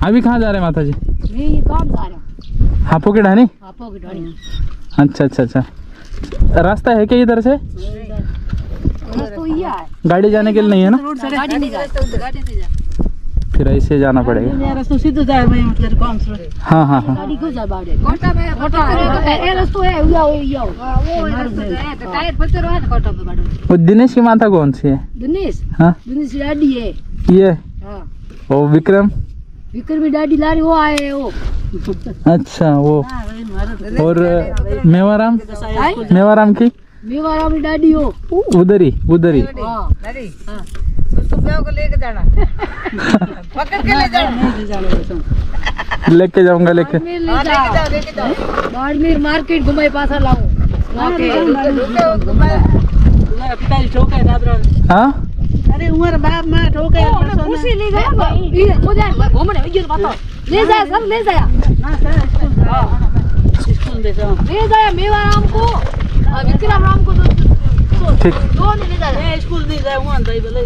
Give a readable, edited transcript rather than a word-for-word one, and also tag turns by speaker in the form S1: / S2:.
S1: अभी कहाँ जा रहे हैं माता जी?
S2: मैं ये काम जा रहा हूँ।
S1: हापो की ढानी?
S2: हापो की ढानी।
S1: अच्छा अच्छा अच्छा, रास्ता है क्या इधर से?
S2: तो ये है,
S1: गाड़ी जाने के लिए नहीं है ना?
S2: गाड़ी नहीं जाती, गाड़ी नहीं जाती।
S1: फिर ऐसे जाना पड़ेगा।
S3: रास्ता सीधा जाए भाई, मतलब काम से।
S1: हाँ हाँ हाँ,
S2: गाड़ी क्यों जा बाड़े? कोटा में ये रास्ता है, ये आओ। वो रास्ता है, तो टायर पत्थर है कोटा पे बाड़े।
S1: वो दिनेश की माता कौन सी है?
S2: दिनेश,
S1: हाँ
S2: दिनेश की डाडी है।
S1: ये,
S2: हाँ,
S1: वो विक्रम।
S2: विक्रम की डाडी लारी वो आए वो।
S1: अच्छा वो, और मेवाराम,
S2: हाय?
S1: मेवाराम की
S2: मेवाराम की डाडी हो।
S1: उधरी उधरी।
S2: हाँ,
S3: उसको ब्याह को लेके जाना, पकड़ के ले जाना।
S1: लेके जाऊंगा लेके।
S2: बाड़मेर ले जाओ,
S3: लेके जाओ।
S2: बाड़मेर मार्केट घुमाई पासा लाऊं।
S3: पिताजी ठोका है दादरा।
S1: हाँ
S3: अरे उमर बाप मां ठोका है।
S2: खुशी ले गया भाई, ये हो जाए घूमने ये बताओ। ले जाए सब, ले जाया,
S3: ना सर स्कूल दे जाओ।
S2: ले जाया मेवाराम को और विक्रम राम को।
S1: ठीक।
S2: दो नहीं ले जाया।
S3: स्कूल नहीं जाए वहां जाई बोले।